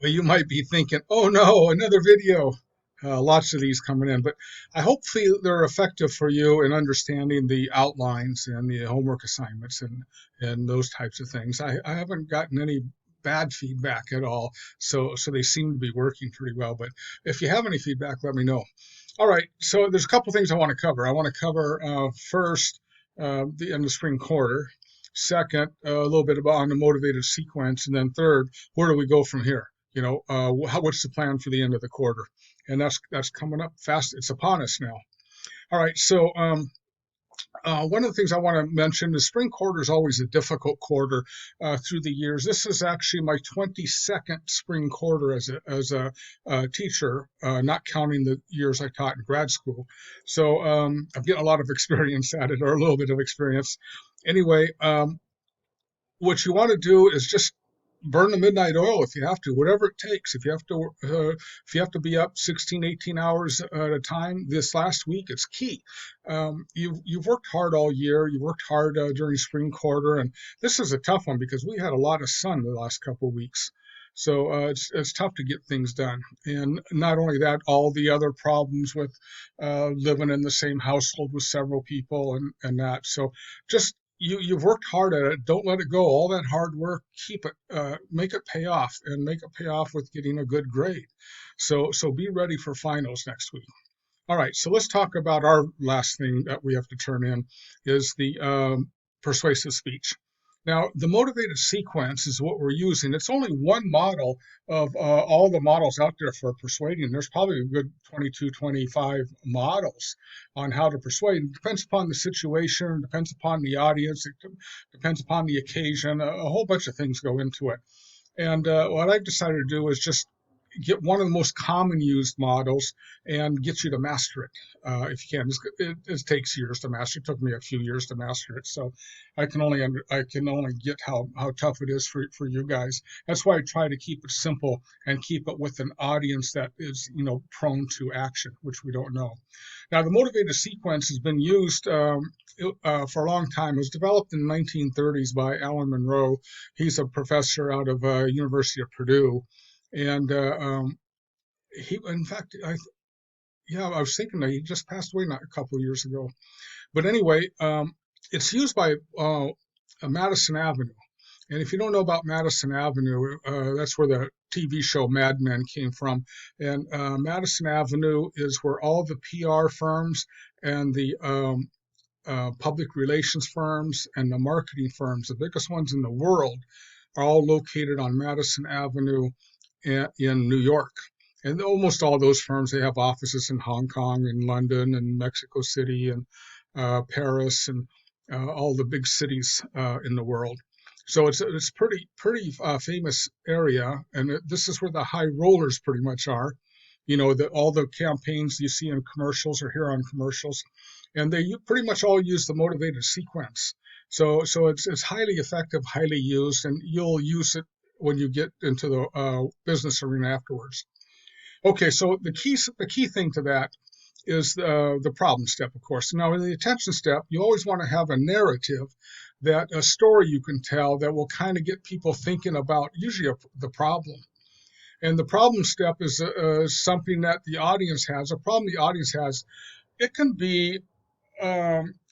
Well, you might be thinking, oh no, another video. Lots of these coming in, but I hope they're effective for you in understanding the outlines and the homework assignments and those types of things. I haven't gotten any bad feedback at all, so they seem to be working pretty well. But if you have any feedback, let me know. All right, so there's a couple things I want to cover. I want to cover first the end of spring quarter. Second, a little bit about on the motivated sequence, and then third, where do we go from here? What's the plan for the end of the quarter? And that's coming up fast. It's upon us now. All right. So one of the things I want to mention is spring quarter is always a difficult quarter through the years. This is actually my 22nd spring quarter as a teacher, not counting the years I taught in grad school. So I'm getting a lot of experience at it, or a little bit of experience. Anyway, what you want to do is just burn the midnight oil if you have to, whatever it takes. If you have to be up 16, 18 hours at a time this last week, it's key. You've worked hard all year. You worked hard during spring quarter, and this is a tough one because we had a lot of sun the last couple of weeks. So it's tough to get things done. And not only that, all the other problems with living in the same household with several people and that. So just you've worked hard at it. Don't let it go. All that hard work, keep it, make it pay off, and make it pay off with getting a good grade. So be ready for finals next week. All right. So let's talk about our last thing that we have to turn in is the persuasive speech. Now, the motivated sequence is what we're using. It's only one model of all the models out there for persuading. There's probably a good 22, 25 models on how to persuade. It depends upon the situation, depends upon the audience, it depends upon the occasion. A whole bunch of things go into it. And what I've decided to do is just get one of the most common used models and get you to master it if you can. It takes years to master. It took me a few years to master it, so I can only get how tough it is for you guys. That's why I try to keep it simple and keep it with an audience that is prone to action, which we don't know. Now, the motivated sequence has been used for a long time. It was developed in the 1930s by Alan Monroe. He's a professor out of University of Purdue, and in fact, I was thinking that he just passed away not a couple of years ago. But anyway, it's used by Madison Avenue. And if you don't know about Madison Avenue, that's where the TV show Mad Men came from. And Madison Avenue is where all the PR firms and the public relations firms and the marketing firms, the biggest ones in the world, are all located on Madison Avenue in New York. And almost all those firms, they have offices in Hong Kong and London and Mexico City and Paris and all the big cities in the world. So it's pretty famous area, and this is where the high rollers pretty much are. All the campaigns you see in commercials or hear on commercials, and they pretty much all use the motivated sequence. So it's highly effective, highly used, and you'll use it when you get into the business arena afterwards. Okay, so the key thing to that is the problem step, of course. Now, in the attention step, you always want to have a narrative, that a story you can tell that will kind of get people thinking about usually the problem. And the problem step is something that the audience has, a problem the audience has. It can be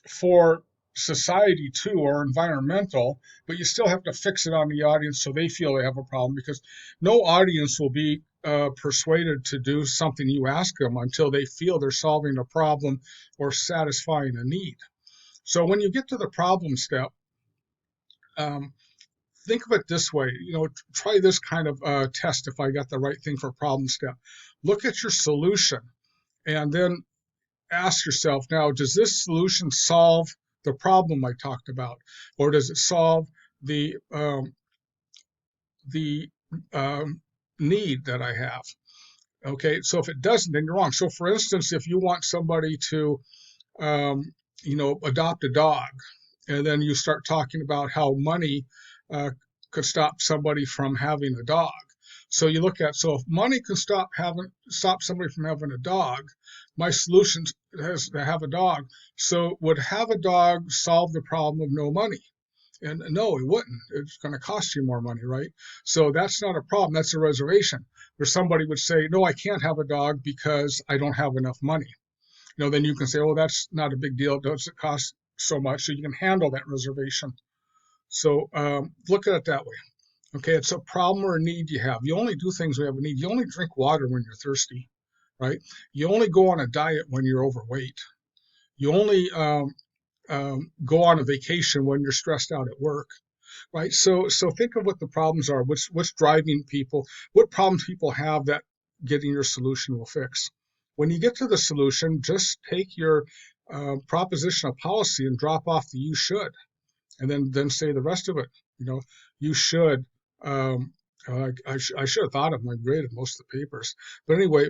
for society too, or environmental, but you still have to fix it on the audience so they feel they have a problem, because no audience will be persuaded to do something you ask them until they feel they're solving a problem or satisfying a need. So when you get to the problem step, um, think of it this way. Try this kind of test if I got the right thing for problem step. Look at your solution and then ask yourself, now, does this solution solve the problem I talked about, or does it solve the need that I have? Okay, so if it doesn't, then you're wrong. So, for instance, if you want somebody to, um, adopt a dog, and then you start talking about how money uh, could stop somebody from having a dog. So you look at, so if money can stop somebody from having a dog, my solution is to have a dog. So would have a dog solve the problem of no money? And no, it wouldn't. It's going to cost you more money, right? So that's not a problem. That's a reservation. Where somebody would say, no, I can't have a dog because I don't have enough money. Then you can say, oh, that's not a big deal. It doesn't cost so much. So you can handle that reservation. So look at it that way. Okay, it's a problem or a need you have. You only do things when you have a need. You only drink water when you're thirsty, right? You only go on a diet when you're overweight. You only go on a vacation when you're stressed out at work, right? So think of what the problems are. What's driving people? What problems people have that getting your solution will fix. When you get to the solution, just take your proposition of policy and drop off the "you should," and then say the rest of it. You should. Um, I should have thought of my grade of most of the papers, but anyway,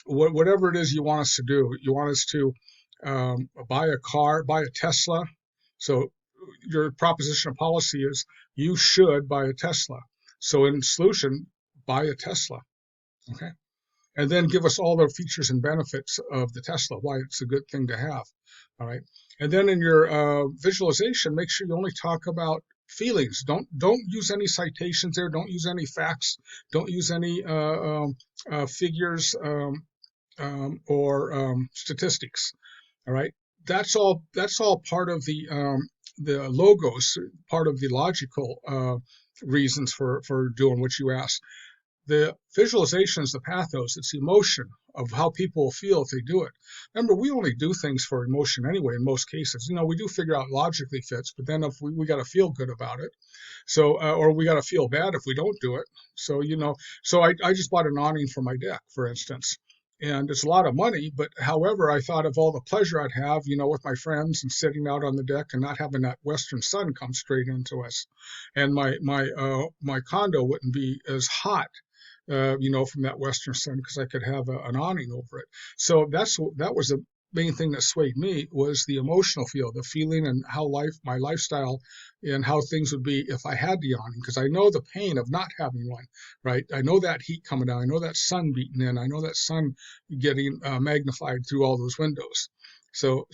whatever it is you want us to do, you want us to buy a car, buy a Tesla. So your proposition of policy is you should buy a Tesla. So in solution, buy a Tesla. Okay. And then give us all the features and benefits of the Tesla, why it's a good thing to have. All right. And then in your visualization, make sure you only talk about feelings. Don't use any citations there. Don't use any facts. Don't use any figures or statistics. All right. That's all part of the logos, part of the logical reasons for doing what you asked. The visualization is the pathos. It's the emotion of how people feel if they do it. Remember, we only do things for emotion anyway in most cases. We do figure out logically fits, but then if we got to feel good about it. So, or we got to feel bad if we don't do it. So I just bought an awning for my deck, for instance. And it's a lot of money, but however, I thought of all the pleasure I'd have, with my friends and sitting out on the deck and not having that western sun come straight into us, and my condo wouldn't be as hot from that western sun because I could have an awning over it. So that was the main thing that swayed me was the emotional feel, the feeling, and how my lifestyle, and how things would be if I had the awning. Because I know the pain of not having one, right? I know that heat coming down. I know that sun beating in. I know that sun getting magnified through all those windows. So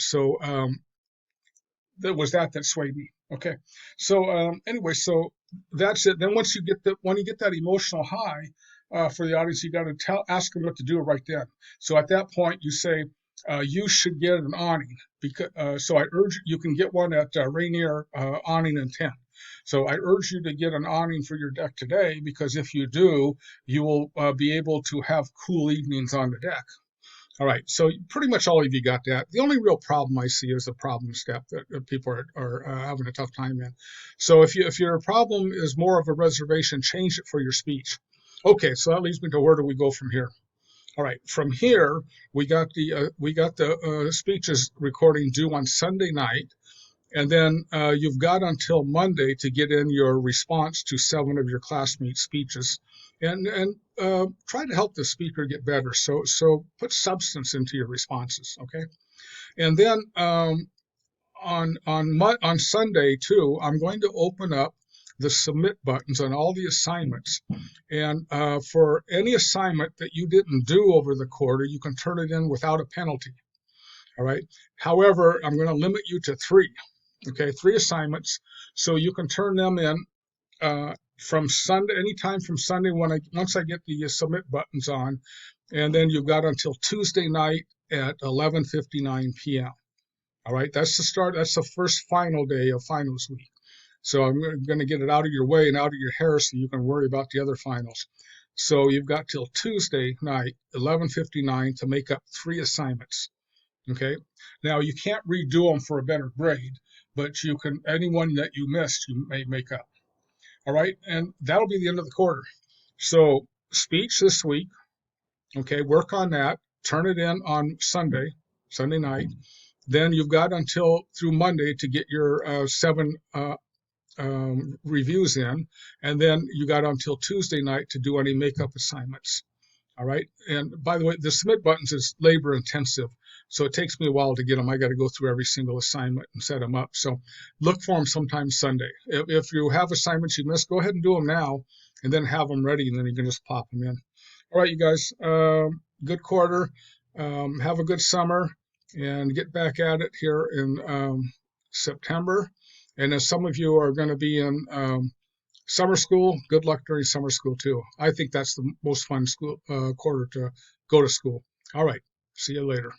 that was that swayed me. Okay. So anyway, so that's it. Then once you get that emotional high for the audience, you got to ask them what to do right then. So at that point, you say, you should get an awning because. So I urge you can get one at Rainier Awning and Tent. So I urge you to get an awning for your deck today because if you do, you will be able to have cool evenings on the deck. All right, so pretty much all of you got that. The only real problem I see is the problem step that people are having a tough time in. So if your problem is more of a reservation, change it for your speech. Okay, so that leads me to where do we go from here? All right, from here we got the speeches recording due on Sunday night, and then you've got until Monday to get in your response to 7 of your classmates' speeches, and try to help the speaker get better. So put substance into your responses, okay? And then on Sunday too, I'm going to open up the submit buttons on all the assignments. And for any assignment that you didn't do over the quarter, you can turn it in without a penalty. All right. However, I'm going to limit you to 3. Okay, 3 assignments. So you can turn them in from Sunday, anytime from Sunday once I get the submit buttons on, and then you've got until Tuesday night at 11:59 p.m. All right, that's the start. That's the first final day of finals week. So I'm going to get it out of your way and out of your hair so you can worry about the other finals. So you've got till Tuesday night, 11:59, to make up 3 assignments. Okay. Now you can't redo them for a better grade, but you can, anyone that you missed, you may make up. All right. And that'll be the end of the quarter. So speech this week. Okay. Work on that. Turn it in on Sunday night. Then you've got until through Monday to get your 7 reviews in. And then you got until Tuesday night to do any makeup assignments. All right. And by the way, the submit buttons is labor intensive. So it takes me a while to get them. I got to go through every single assignment and set them up. So look for them sometime Sunday. If you have assignments you missed, go ahead and do them now and then have them ready, and then you can just pop them in. All right, you guys, good quarter. Have a good summer and get back at it here in September. And as some of you are going to be in summer school, good luck during summer school too. I think that's the most fun school quarter to go to school. All right. See you later.